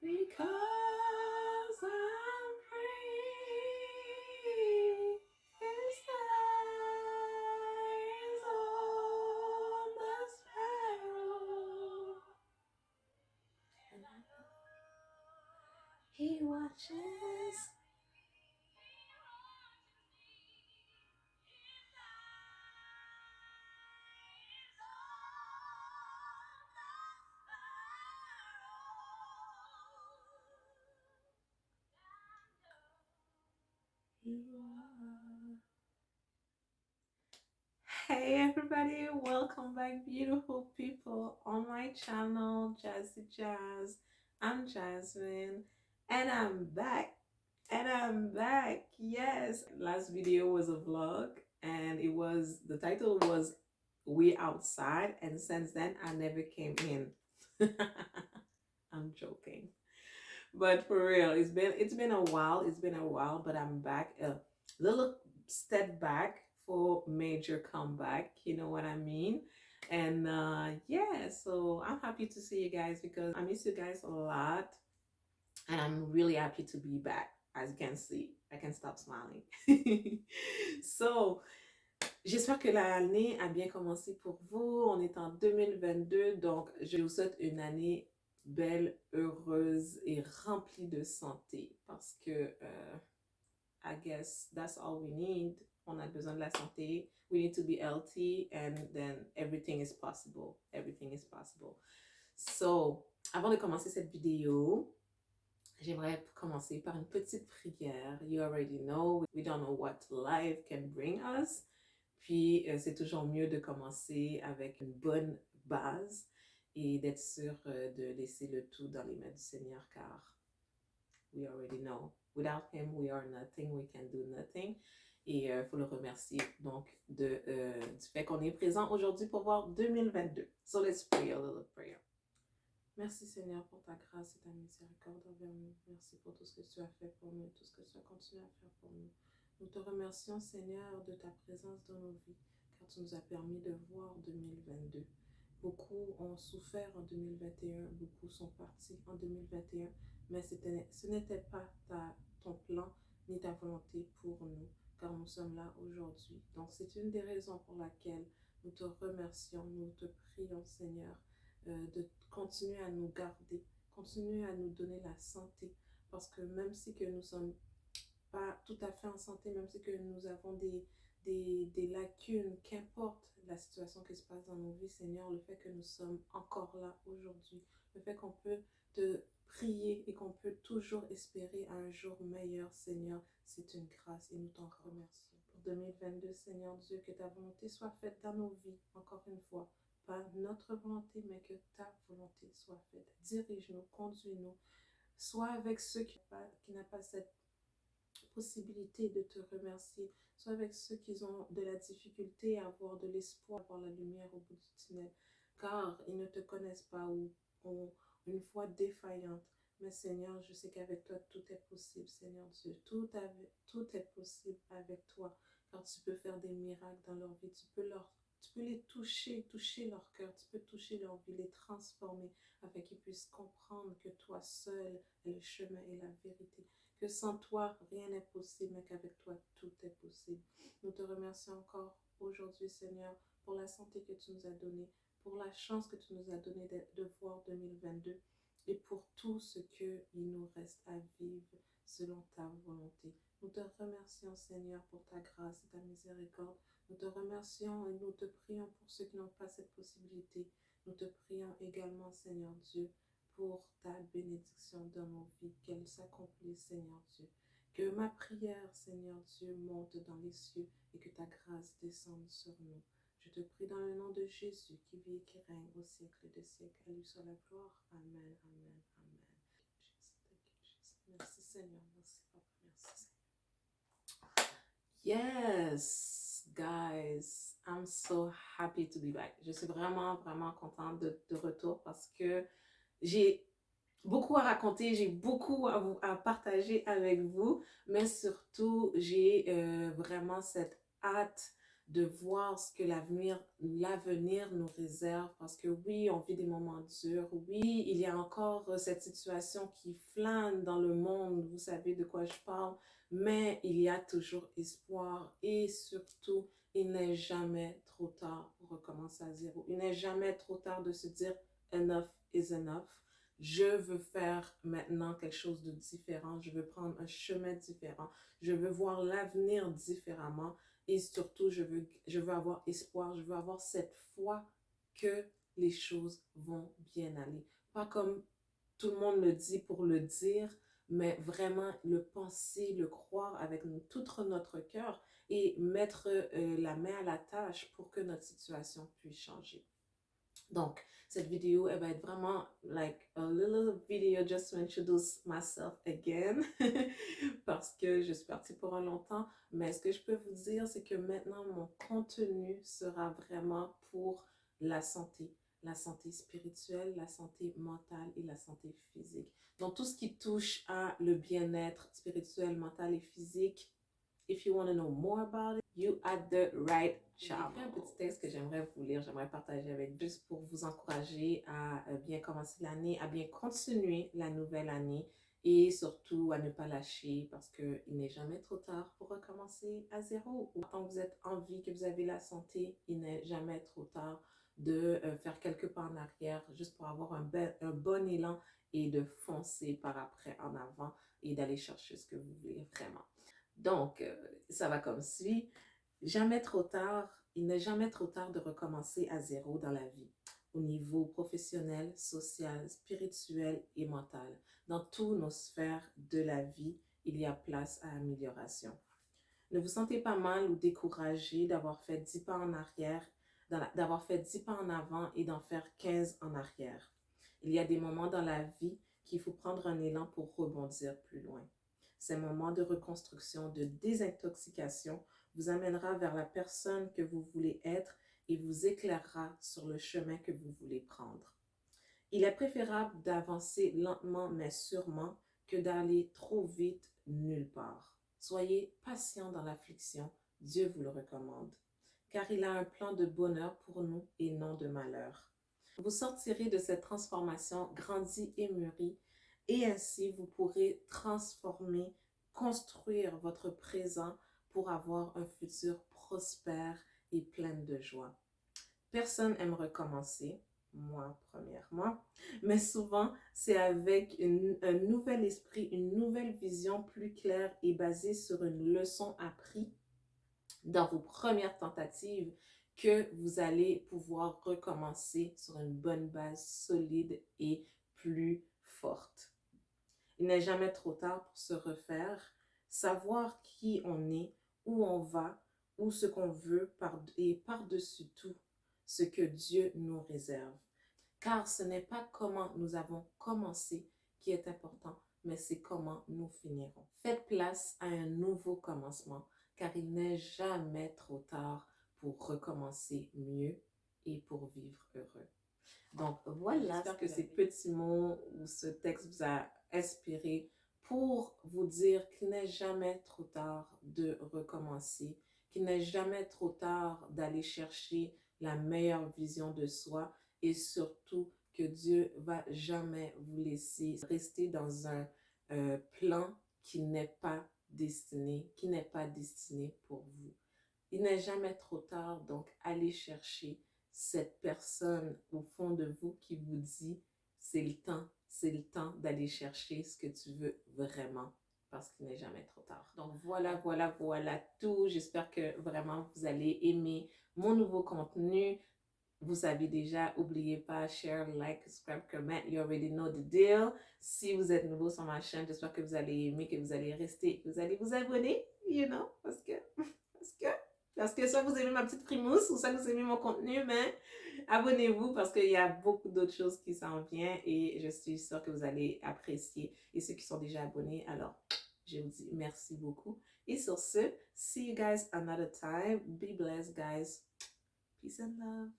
Because I'm free, His eyes on the sparrow, and He watches. Hey everybody, welcome back, beautiful people, on my channel, Jazzy Jazz. I'm Jasmine, and I'm back. Yes, last video was a vlog, and the title was We Outside, and since then I never came in. I'm joking. But for real, it's been a while. But I'm back. A little step back for major comeback. You know what I mean? And yeah, so I'm happy to see you guys because I miss you guys a lot, and I'm really happy to be back. As you can see, I can stop smiling. So, j'espère que l'année a bien commencé pour vous. On est en 2022, donc je vous souhaite une année belle, heureuse et remplie de santé parce que I guess that's all we need. On a besoin de la santé. We need to be healthy and then everything is possible. Everything is possible. So, avant de commencer cette vidéo, j'aimerais commencer par une petite prière. You already know, we don't know what life can bring us. Puis, c'est toujours mieux de commencer avec une bonne base et d'être sûr de laisser le tout dans les mains du Seigneur car we already know. Without Him, we are nothing, we can do nothing. Et il faut le remercier donc du fait qu'on est présent aujourd'hui pour voir 2022. So let's pray a little prayer. Merci Seigneur pour ta grâce et ta miséricorde envers nous. Merci pour tout ce que tu as fait pour nous et tout ce que tu as continué à faire pour nous. Nous te remercions Seigneur de ta présence dans nos vies car tu nous as permis de voir 2022. Beaucoup ont souffert en 2021, beaucoup sont partis en 2021, mais ce n'était pas ton plan ni ta volonté pour nous car nous sommes là aujourd'hui. Donc c'est une des raisons pour laquelle nous te remercions, nous te prions Seigneur de continuer à nous garder, continuer à nous donner la santé, parce que même si que nous sommes pas tout à fait en santé, même si que nous avons des lacunes, qu'importe la situation qui se passe dans nos vies, Seigneur, le fait que nous sommes encore là aujourd'hui, le fait qu'on peut te prier et qu'on peut toujours espérer un jour meilleur, Seigneur, c'est une grâce et nous t'en remercions. Pour 2022, Seigneur Dieu, que ta volonté soit faite dans nos vies, encore une fois. Pas notre volonté, mais que ta volonté soit faite. Dirige-nous, conduis-nous. Sois avec ceux qui n'ont pas cette possibilité de te remercier. Sois avec ceux qui ont de la difficulté à avoir de l'espoir, à voir la lumière au bout du tunnel. Car ils ne te connaissent pas ou ont une foi défaillante. Mais Seigneur, je sais qu'avec toi, tout est possible, Seigneur Dieu. Tout est possible avec toi. Car tu peux faire des miracles dans leur vie. Tu peux les toucher leur cœur. Tu peux toucher leur vie, les transformer afin qu'ils puissent comprendre que toi seul est le chemin et la vérité. Que sans toi, rien n'est possible, mais qu'avec toi, tout est possible. Nous te remercions encore aujourd'hui, Seigneur, pour la santé que tu nous as donnée, pour la chance que tu nous as donnée de voir 2022 et pour tout ce qu'il nous reste à vivre selon ta volonté. Nous te remercions, Seigneur, pour ta grâce et ta miséricorde. Nous te remercions et nous te prions pour ceux qui n'ont pas cette possibilité. Nous te prions également, Seigneur Dieu, pour ta bénédiction dans nos vies, qu'elle s'accomplisse, Seigneur Dieu. Que ma prière, Seigneur Dieu, monte dans les cieux et que ta grâce descende sur nous. Je te prie dans le nom de Jésus qui vit et qui règne au siècle des siècles. À lui soit la gloire. Amen, amen, amen. Merci Seigneur, merci Papa, merci Seigneur. Yes, guys, I'm so happy to be back. Je suis vraiment, vraiment contente de retour parce que j'ai beaucoup à raconter, j'ai beaucoup à partager avec vous, mais surtout, j'ai vraiment cette hâte de voir ce que l'avenir nous réserve, parce que oui, on vit des moments durs, oui, il y a encore cette situation qui flâne dans le monde, vous savez de quoi je parle, mais il y a toujours espoir et surtout, il n'est jamais trop tard pour recommencer à zéro. Il n'est jamais trop tard de se dire enough is enough. Je veux faire maintenant quelque chose de différent, je veux prendre un chemin différent, je veux voir l'avenir différemment. Et surtout, je veux avoir espoir, je veux avoir cette foi que les choses vont bien aller. Pas comme tout le monde le dit pour le dire, mais vraiment le penser, le croire avec tout notre cœur et mettre la main à la tâche pour que notre situation puisse changer. Donc, cette vidéo, elle va être vraiment like a little video just to introduce myself again parce que je suis partie pour un longtemps. Mais ce que je peux vous dire, c'est que maintenant, mon contenu sera vraiment pour la santé spirituelle, la santé mentale et la santé physique. Donc, tout ce qui touche à le bien-être spirituel, mental et physique, if you want to know more about it, you at the right channel. J'ai fait un petit texte que j'aimerais vous lire, j'aimerais partager avec vous, juste pour vous encourager à bien commencer l'année, à bien continuer la nouvelle année et surtout à ne pas lâcher parce qu'il n'est jamais trop tard pour recommencer à zéro. Tant que vous êtes en vie, que vous avez la santé, il n'est jamais trop tard de faire quelques pas en arrière juste pour avoir un bon élan et de foncer par après en avant et d'aller chercher ce que vous voulez vraiment. Donc, ça va comme suit. Jamais trop tard, il n'est jamais trop tard de recommencer à zéro dans la vie, au niveau professionnel, social, spirituel et mental. Dans toutes nos sphères de la vie, il y a place à amélioration. Ne vous sentez pas mal ou découragé d'avoir fait 10 pas en arrière, d'avoir fait 10 pas en avant et d'en faire 15 en arrière. Il y a des moments dans la vie qu'il faut prendre un élan pour rebondir plus loin. Ces moments de reconstruction, de désintoxication vous amènera vers la personne que vous voulez être et vous éclairera sur le chemin que vous voulez prendre. Il est préférable d'avancer lentement mais sûrement que d'aller trop vite nulle part. Soyez patient dans l'affliction, Dieu vous le recommande, car il a un plan de bonheur pour nous et non de malheur. Vous sortirez de cette transformation grandi et mûri, et ainsi vous pourrez transformer, construire votre présent pour avoir un futur prospère et plein de joie. Personne n'aime recommencer, moi premièrement, mais souvent c'est avec un nouvel esprit, une nouvelle vision plus claire et basée sur une leçon apprise dans vos premières tentatives que vous allez pouvoir recommencer sur une bonne base solide et plus forte. Il n'est jamais trop tard pour se refaire, savoir qui on est, où on va, ou ce qu'on veut et par-dessus tout, ce que Dieu nous réserve. Car ce n'est pas comment nous avons commencé qui est important, mais c'est comment nous finirons. Faites place à un nouveau commencement, car il n'est jamais trop tard pour recommencer mieux et pour vivre heureux. Donc voilà, j'espère que ces petits mots ou ce texte vous a inspiré pour vous dire qu'il n'est jamais trop tard de recommencer, qu'il n'est jamais trop tard d'aller chercher la meilleure vision de soi et surtout que Dieu va jamais vous laisser rester dans un plan qui n'est pas destiné pour vous. Il n'est jamais trop tard, donc allez chercher cette personne au fond de vous qui vous dit c'est le temps d'aller chercher ce que tu veux vraiment parce qu'il n'est jamais trop tard. Donc voilà tout. J'espère que vraiment vous allez aimer mon nouveau contenu. Vous savez déjà, n'oubliez pas, share, like, subscribe, comment, you already know the deal. Si vous êtes nouveau sur ma chaîne, j'espère que vous allez aimer, que vous allez rester, que vous allez vous abonner, you know, parce que soit vous aimez ma petite frimousse, ou soit vous aimez mon contenu, mais abonnez-vous parce qu'il y a beaucoup d'autres choses qui s'en viennent et je suis sûre que vous allez apprécier. Et ceux qui sont déjà abonnés, alors, je vous dis merci beaucoup. Et sur ce, see you guys another time. Be blessed, guys. Peace and love.